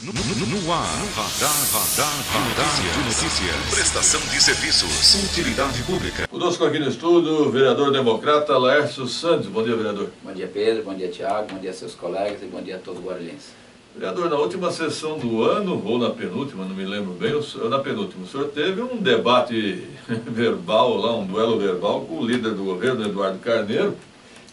No ar, radar de notícias. Prestação de serviços. Utilidade pública. Conosco aqui no estúdio, o vereador democrata Laércio Santos. Bom dia, vereador. Bom dia, Pedro. Bom dia, Tiago. Bom dia, seus colegas e bom dia a todos os guarulhenses. Vereador, na última sessão do ano, ou na penúltima, não me lembro bem, na penúltima, o senhor teve um debate verbal lá, um duelo verbal com o líder do governo, Eduardo Carneiro.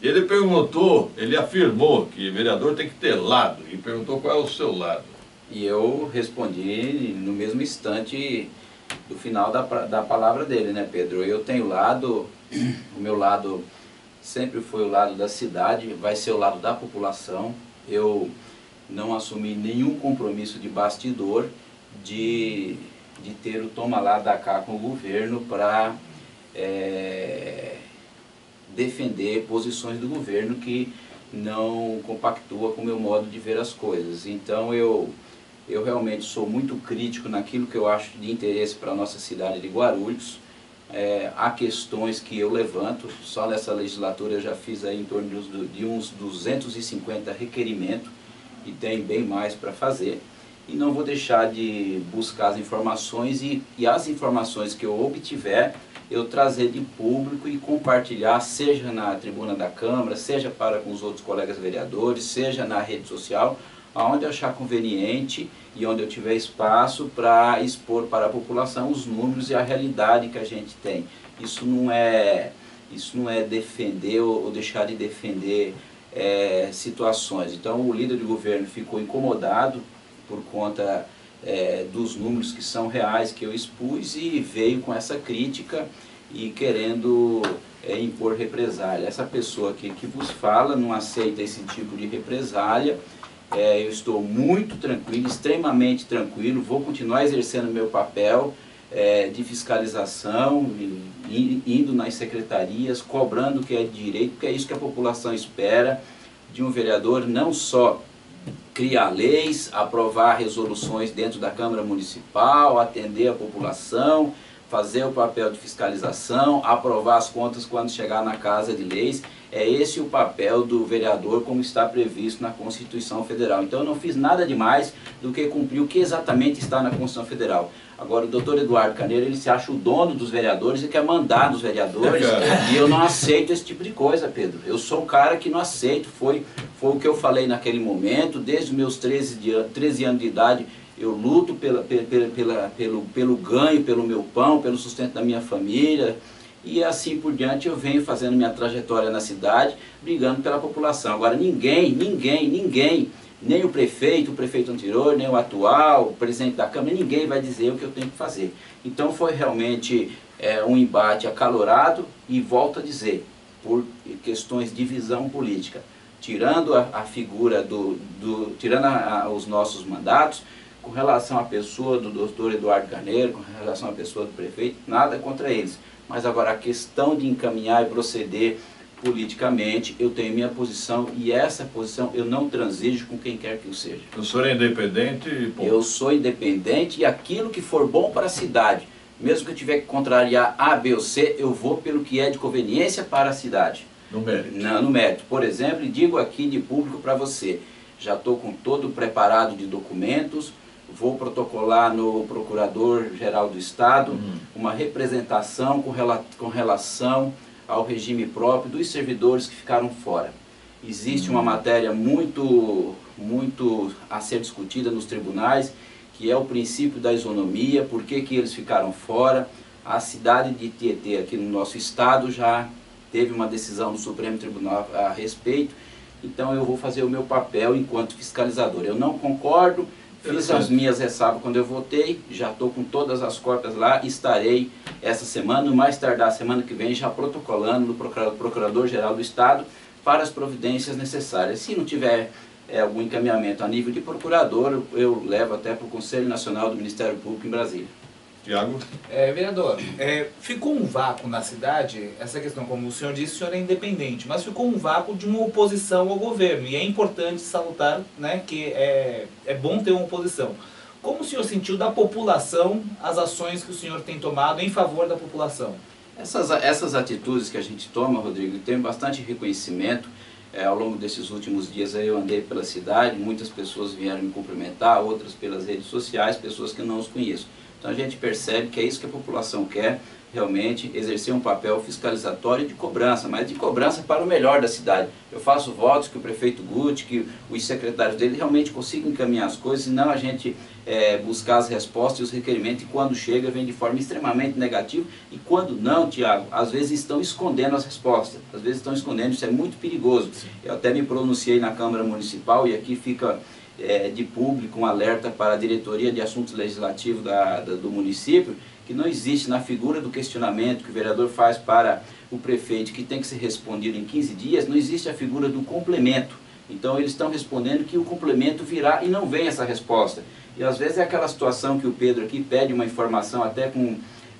Ele perguntou, ele afirmou que vereador tem que ter lado, e perguntou qual é o seu lado. E eu respondi no mesmo instante do final da palavra dele, né, Pedro? Eu tenho lado, o meu lado sempre foi o lado da cidade, vai ser o lado da população. Eu não assumi nenhum compromisso de bastidor de ter o toma lá da cá com o governo para defender posições do governo que não compactua com o meu modo de ver as coisas. Então eu realmente sou muito crítico naquilo que eu acho de interesse para a nossa cidade de Guarulhos. Há questões que eu levanto, só nessa legislatura eu já fiz aí em torno de uns 250 requerimentos e tem bem mais para fazer. E não vou deixar de buscar as informações e as informações que eu obtiver, eu trazer de público e compartilhar, seja na tribuna da Câmara, seja para com os outros colegas vereadores, seja na rede social, aonde eu achar conveniente e onde eu tiver espaço para expor para a população os números e a realidade que a gente tem. Isso não é defender ou deixar de defender situações. Então o líder do governo ficou incomodado por conta dos números que são reais que eu expus e veio com essa crítica e querendo impor represália. Essa pessoa aqui que vos fala não aceita esse tipo de represália. Eu estou muito tranquilo, extremamente tranquilo, vou continuar exercendo meu papel de fiscalização, indo nas secretarias, cobrando o que é de direito, porque é isso que a população espera de um vereador, não só criar leis, aprovar resoluções dentro da Câmara Municipal, atender a população, fazer o papel de fiscalização, aprovar as contas quando chegar na Casa de Leis. É esse o papel do vereador como está previsto na Constituição Federal. Então eu não fiz nada demais do que cumprir o que exatamente está na Constituição Federal. Agora o doutor Eduardo Carneiro, ele se acha o dono dos vereadores e quer mandar nos vereadores, e eu não aceito esse tipo de coisa, Pedro. Eu sou um cara que não aceito, foi o que eu falei naquele momento, desde os meus 13 anos de idade, eu luto pelo ganho, pelo meu pão, pelo sustento da minha família, e assim por diante eu venho fazendo minha trajetória na cidade, brigando pela população. Agora ninguém, nem o prefeito anterior, nem o atual, o presidente da Câmara, ninguém vai dizer o que eu tenho que fazer. Então foi realmente um embate acalorado e volto a dizer, por questões de visão política, tirando a figura tirando os nossos mandatos, com relação à pessoa do doutor Eduardo Carneiro, com relação à pessoa do prefeito, nada contra eles. Mas agora a questão de encaminhar e proceder politicamente, eu tenho minha posição e essa posição eu não transijo com quem quer que eu seja. O senhor é independente? Eu sou independente e aquilo que for bom para a cidade, mesmo que eu tiver que contrariar A, B ou C, eu vou pelo que é de conveniência para a cidade. No mérito? Não, no mérito. Por exemplo, e digo aqui de público para você, já estou com todo preparado de documentos, vou protocolar no Procurador-Geral do Estado uma representação com relação ao regime próprio dos servidores que ficaram fora. Existe uma matéria muito a ser discutida nos tribunais, que é o princípio da isonomia, por que eles ficaram fora. A cidade de Tietê, aqui no nosso estado, já teve uma decisão do Supremo Tribunal a respeito, então eu vou fazer o meu papel enquanto fiscalizador. Eu não concordo, fiz as minhas ressalvas quando eu votei, já estou com todas as cópias lá, estarei essa semana, no mais tardar semana que vem, já protocolando no Procurador-Geral do Estado para as providências necessárias. Se não tiver algum encaminhamento a nível de procurador, eu levo até para o Conselho Nacional do Ministério Público em Brasília. Tiago? Vereador, ficou um vácuo na cidade, essa questão, como o senhor disse, o senhor é independente, mas ficou um vácuo de uma oposição ao governo, e é importante salutar, né, que é bom ter uma oposição. Como o senhor sentiu da população as ações que o senhor tem tomado em favor da população? Essas atitudes que a gente toma, Rodrigo, tem bastante reconhecimento. Ao longo desses últimos dias aí eu andei pela cidade, muitas pessoas vieram me cumprimentar, outras pelas redes sociais, pessoas que eu não os conheço. Então a gente percebe que é isso que a população quer, realmente exercer um papel fiscalizatório de cobrança, mas de cobrança para o melhor da cidade. Eu faço votos que o prefeito Guti, que os secretários dele realmente consigam encaminhar as coisas, e não a gente buscar as respostas e os requerimentos, e quando chega vem de forma extremamente negativa, e quando não, Tiago, às vezes estão escondendo as respostas, às vezes estão escondendo, isso é muito perigoso. Eu até me pronunciei na Câmara Municipal, e aqui fica de público um alerta para a Diretoria de Assuntos Legislativos do município, que não existe na figura do questionamento que o vereador faz para o prefeito, que tem que ser respondido em 15 dias, não existe a figura do complemento. Então eles estão respondendo que o complemento virá e não vem essa resposta. E às vezes é aquela situação que o Pedro aqui pede uma informação até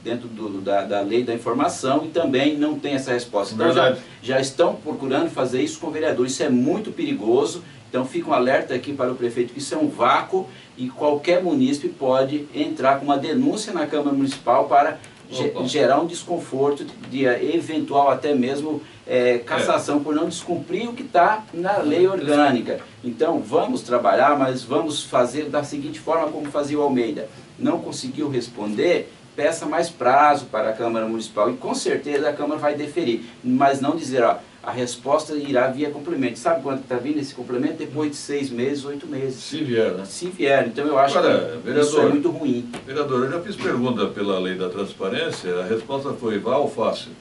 dentro da lei da informação e também não tem essa resposta. Então já estão procurando fazer isso com o vereador. Isso é muito perigoso. Então fica um alerta aqui para o prefeito que isso é um vácuo e qualquer munícipe pode entrar com uma denúncia na Câmara Municipal para gerar um desconforto de eventual até mesmo cassação por não descumprir o que está na lei orgânica. Então vamos trabalhar, mas vamos fazer da seguinte forma como fazia o Almeida. Não conseguiu responder, peça mais prazo para a Câmara Municipal e com certeza a Câmara vai deferir, mas não dizer, ó, a resposta irá via complemento. Sabe quando está vindo esse complemento? Depois de 6 meses, 8 meses. Se vier, né? Se vier. Então eu acho que vereador, isso é muito ruim. Vereador, eu já fiz pergunta pela lei da transparência, a resposta foi vá ou fácil?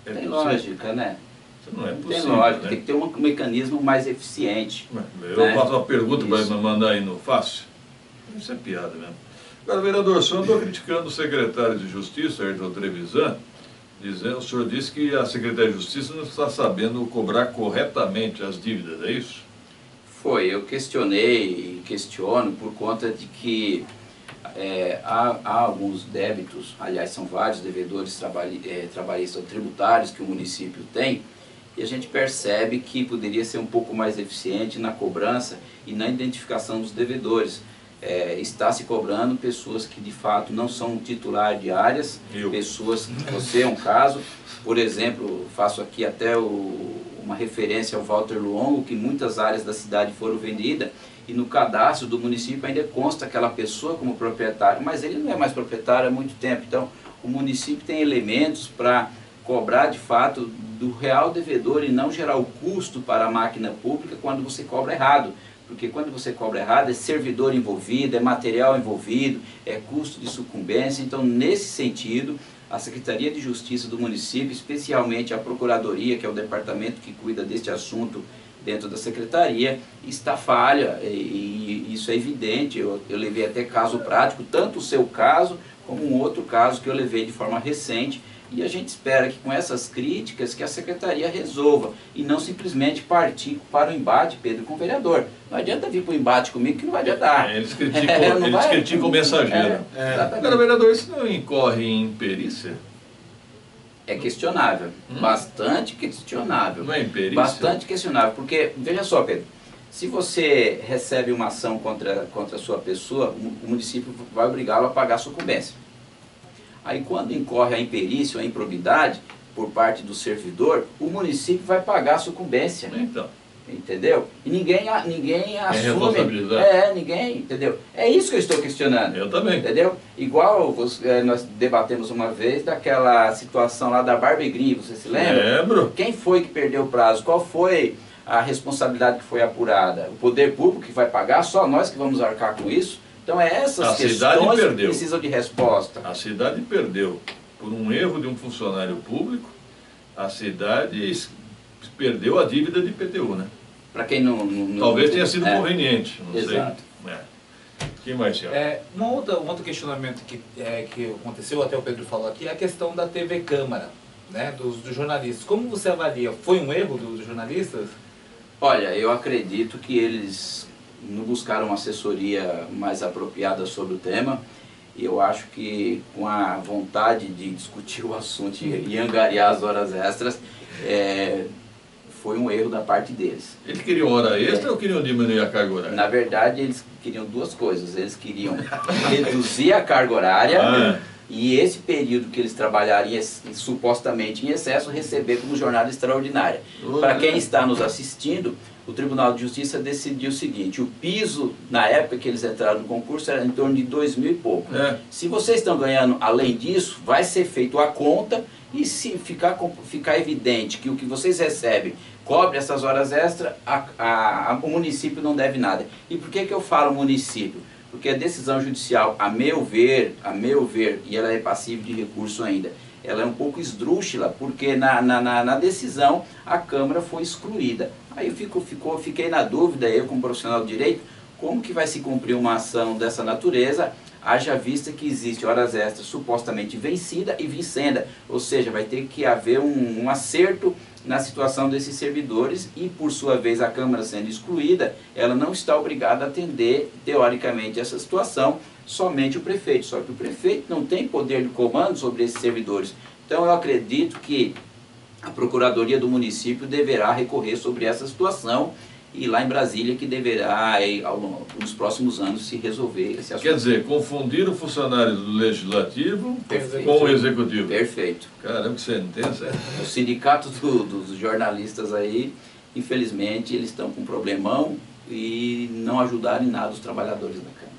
Tem lógica, né? Isso não é possível, tem lógica, né? Tem que ter um mecanismo mais eficiente. Eu faço uma pergunta para me mandar aí no fácil? Isso é piada mesmo. Agora, vereador, o senhor andou criticando o secretário de Justiça, Ayrton Trevisan, o senhor disse que a Secretaria de Justiça não está sabendo cobrar corretamente as dívidas, é isso? Foi, eu questionei e questiono por conta de que há alguns débitos, aliás são vários devedores trabalhistas tributários que o município tem, e a gente percebe que poderia ser um pouco mais eficiente na cobrança e na identificação dos devedores. Está se cobrando pessoas que de fato não são titular de áreas, pessoas, você é um caso, por exemplo, faço aqui até uma referência ao Walter Luongo, que muitas áreas da cidade foram vendidas e no cadastro do município ainda consta aquela pessoa como proprietário, mas ele não é mais proprietário há muito tempo. Então o município tem elementos para cobrar de fato do real devedor e não gerar o custo para a máquina pública quando você cobra errado. Porque quando você cobra errado, é servidor envolvido, é material envolvido, é custo de sucumbência. Então, nesse sentido, a Secretaria de Justiça do município, especialmente a Procuradoria, que é o departamento que cuida deste assunto dentro da Secretaria, está falha, e isso é evidente. Eu levei até caso prático, tanto o seu caso, como um outro caso que eu levei de forma recente, e a gente espera que com essas críticas que a Secretaria resolva e não simplesmente partir para o embate, Pedro, com o vereador. Não adianta vir para o embate comigo que não vai adiantar. Eles criticam o mensageiro. Agora, vereador, isso não incorre em perícia? É questionável, bastante questionável. Não é em perícia? Bastante questionável, porque, veja só, Pedro, se você recebe uma ação contra a sua pessoa, o município vai obrigá-lo a pagar a sucumbência. Aí quando incorre a imperícia ou a improbidade por parte do servidor, o município vai pagar a sucumbência. Então. Entendeu? E ninguém assume. Responsabilidade. Ninguém, entendeu? É isso que eu estou questionando. Eu também. Entendeu? Igual nós debatemos uma vez daquela situação lá da Barbegrim, você se lembra? Lembro. Quem foi que perdeu o prazo? Qual foi a responsabilidade que foi apurada? O poder público que vai pagar? Só nós que vamos arcar com isso? Então essas questões que precisam de resposta. A cidade perdeu por um erro de um funcionário público, a cidade perdeu a dívida de IPTU, né? Para quem não talvez tenha sido conveniente, não exato. Sei. Quem mais, Thiago? Um outro questionamento que aconteceu, até o Pedro falou aqui, é a questão da TV Câmara, né, dos jornalistas. Como você avalia? Foi um erro dos jornalistas? Olha, eu acredito que eles não buscaram uma assessoria mais apropriada sobre o tema. Eu acho que com a vontade de discutir o assunto e angariar as horas extras, foi um erro da parte deles. Eles queriam hora extra ou queriam diminuir a carga horária? Na verdade, eles queriam duas coisas. Eles queriam reduzir a carga horária e esse período que eles trabalharem supostamente em excesso, receber como jornada extraordinária. Para quem está nos assistindo, o Tribunal de Justiça decidiu o seguinte: o piso, na época que eles entraram no concurso, era em torno de 2.000 e pouco. Se vocês estão ganhando além disso, vai ser feito a conta, e se ficar evidente que o que vocês recebem cobre essas horas extras, o município não deve nada. E por que eu falo município? Porque a decisão judicial, a meu ver, e ela é passível de recurso ainda, ela é um pouco esdrúxula, porque na decisão a Câmara foi excluída. Aí eu fiquei na dúvida, eu como profissional de direito, como que vai se cumprir uma ação dessa natureza, haja vista que existe horas extras supostamente vencida e vincenda, ou seja, vai ter que haver um acerto na situação desses servidores, e por sua vez a Câmara sendo excluída, ela não está obrigada a atender teoricamente essa situação, somente o prefeito. Só que o prefeito não tem poder de comando sobre esses servidores. Então eu acredito que a Procuradoria do município deverá recorrer sobre essa situação, e lá em Brasília que deverá, nos próximos anos, se resolver esse assunto. Quer dizer, confundir o funcionário do Legislativo Perfeito. com o Executivo. Perfeito. Caramba, que sentença. Os sindicatos dos jornalistas aí, infelizmente, eles estão com um problemão e não ajudaram em nada os trabalhadores da Câmara.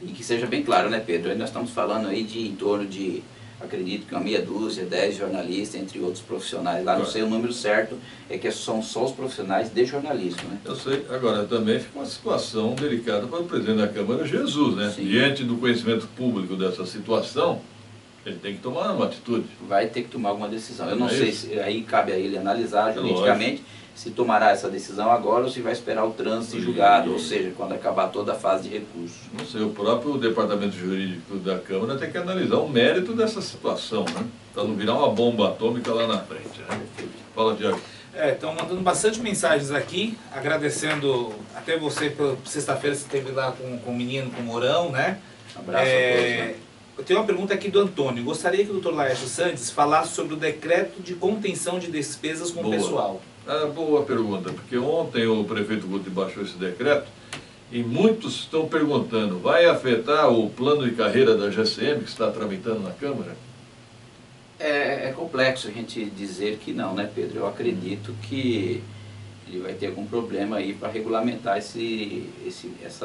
E que seja bem claro, né, Pedro? Aí nós estamos falando aí de em torno de, acredito que uma meia dúzia, 10 jornalistas, entre outros profissionais. Lá não sei o número certo, é que são só os profissionais de jornalismo, né? Eu sei. Agora, também fica uma situação delicada para o presidente da Câmara, Jesus, né? Sim. Diante do conhecimento público dessa situação, ele tem que tomar uma atitude. Vai ter que tomar alguma decisão. Eu não É sei isso. se aí cabe a ele analisar juridicamente se tomará essa decisão agora ou se vai esperar o trânsito em julgado, ou seja, quando acabar toda a fase de recurso. Não sei, o próprio departamento jurídico da Câmara tem que analisar o mérito dessa situação, né? Para não virar uma bomba atômica lá na frente, né? Fala, Diego. Estão mandando bastante mensagens aqui, agradecendo até você pela sexta-feira você esteve lá com o menino, com o Mourão, né? Abraço a todos, né? Eu tenho uma pergunta aqui do Antônio. Gostaria que o Dr. Laércio Santos falasse sobre o decreto de contenção de despesas com o pessoal. Boa pergunta, porque ontem o prefeito Guti baixou esse decreto e muitos estão perguntando, vai afetar o plano de carreira da GCM que está tramitando na Câmara? É complexo a gente dizer que não, né, Pedro? Eu acredito que ele vai ter algum problema aí para regulamentar essa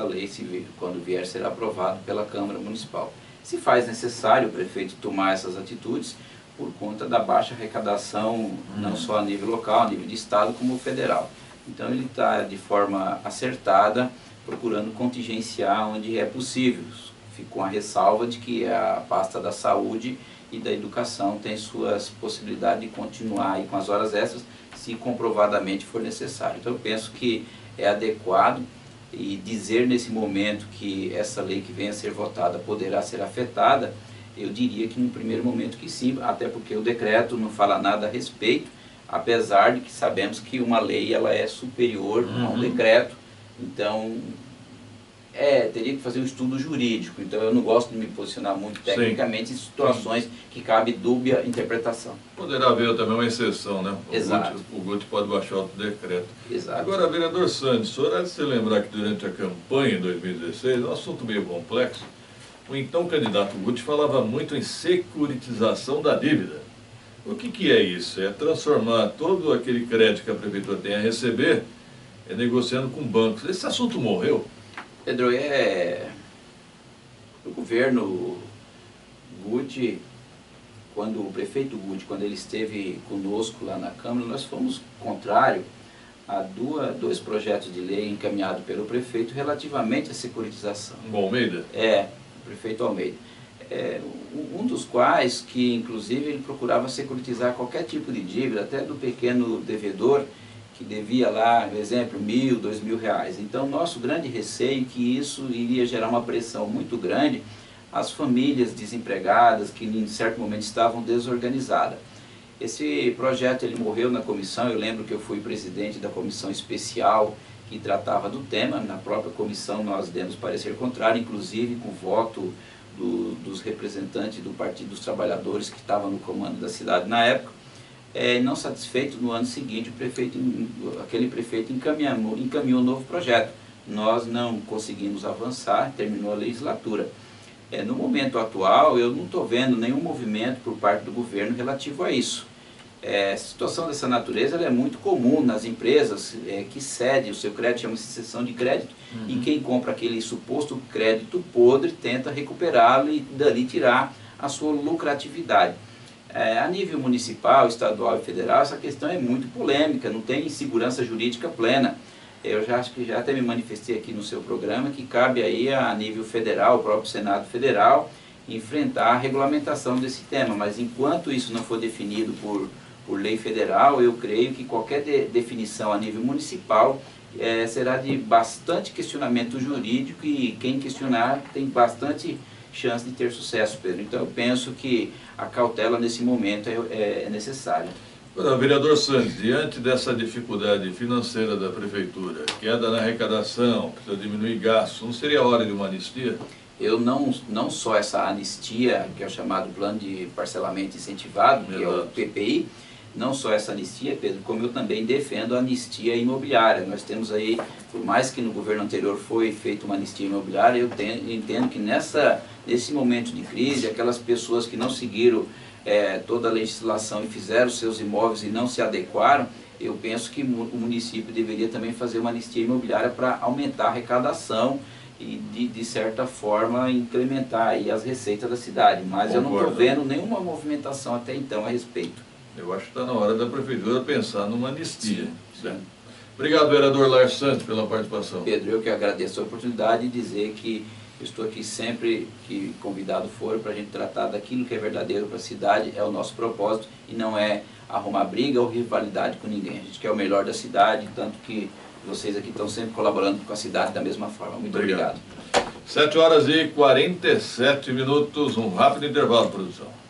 lei, quando vier a ser aprovado pela Câmara Municipal. Se faz necessário o prefeito tomar essas atitudes por conta da baixa arrecadação, não só a nível local, a nível de estado, como federal. Então ele está de forma acertada, procurando contingenciar onde é possível, com a ressalva de que a pasta da saúde e da educação tem suas possibilidades de continuar aí com as horas extras, se comprovadamente for necessário. Então eu penso que é adequado, e dizer nesse momento que essa lei que venha a ser votada poderá ser afetada, eu diria que no primeiro momento que sim, até porque o decreto não fala nada a respeito, apesar de que sabemos que uma lei ela é superior a um decreto, então teria que fazer um estudo jurídico, então eu não gosto de me posicionar muito tecnicamente em situações que cabe dúbia interpretação. Poderá haver também uma exceção, né? Exato. O Guti pode baixar outro decreto. Exato. Agora, vereador Santos, o senhor há de se lembrar que durante a campanha em 2016, um assunto meio complexo, o então candidato Guti falava muito em securitização da dívida. O que é isso? É transformar todo aquele crédito que a prefeitura tem a receber negociando com bancos. Esse assunto morreu? Pedro, o governo Guti, o prefeito Guti, quando ele esteve conosco lá na Câmara, nós fomos contrário a dois projetos de lei encaminhados pelo prefeito relativamente à securitização. O Almeida? O prefeito Almeida. Um dos quais que, inclusive, ele procurava securitizar qualquer tipo de dívida, até do pequeno devedor, que devia lá, por exemplo, R$1.000, R$2.000. Então, nosso grande receio é que isso iria gerar uma pressão muito grande às famílias desempregadas, que em certo momento estavam desorganizadas. Esse projeto ele morreu na comissão. Eu lembro que eu fui presidente da comissão especial que tratava do tema. Na própria comissão nós demos parecer contrário, inclusive com voto dos representantes do Partido dos Trabalhadores que estavam no comando da cidade na época. Não satisfeito, no ano seguinte aquele prefeito encaminhou um novo projeto. Nós não conseguimos avançar, terminou a legislatura. No momento atual, eu não estou vendo nenhum movimento por parte do governo relativo a isso. Situação dessa natureza ela é muito comum nas empresas que cedem o seu crédito, chama-se cessão de crédito, e quem compra aquele suposto crédito podre tenta recuperá-lo e dali tirar a sua lucratividade. A nível municipal, estadual e federal, essa questão é muito polêmica, não tem segurança jurídica plena. Eu já acho que já até me manifestei aqui no seu programa que cabe aí a nível federal, o próprio Senado Federal, enfrentar a regulamentação desse tema, mas enquanto isso não for definido por lei federal, eu creio que qualquer definição a nível municipal será de bastante questionamento jurídico e quem questionar tem bastante chance de ter sucesso, Pedro. Então eu penso que a cautela nesse momento é necessária. Vereador Santos, diante dessa dificuldade financeira da Prefeitura, queda na arrecadação, precisa diminuir gastos, não seria a hora de uma anistia? Eu não só essa anistia, que é o chamado Plano de Parcelamento Incentivado, que é o PPI, não só essa anistia, Pedro, como eu também defendo a anistia imobiliária. Nós temos aí, por mais que no governo anterior foi feita uma anistia imobiliária, eu entendo que nesse momento de crise, aquelas pessoas que não seguiram toda a legislação e fizeram seus imóveis e não se adequaram, eu penso que o município deveria também fazer uma anistia imobiliária para aumentar a arrecadação e, de certa forma, incrementar aí as receitas da cidade. Mas eu não estou vendo nenhuma movimentação até então a respeito. Eu acho que está na hora da Prefeitura pensar numa anistia. Sim. Obrigado, vereador Lars Santos, pela participação. Pedro, eu que agradeço a oportunidade de dizer que eu estou aqui sempre que convidado for para a gente tratar daquilo que é verdadeiro para a cidade, é o nosso propósito e não é arrumar briga ou rivalidade com ninguém. A gente quer o melhor da cidade, tanto que vocês aqui estão sempre colaborando com a cidade da mesma forma. Muito obrigado. 7h47, um rápido intervalo, produção.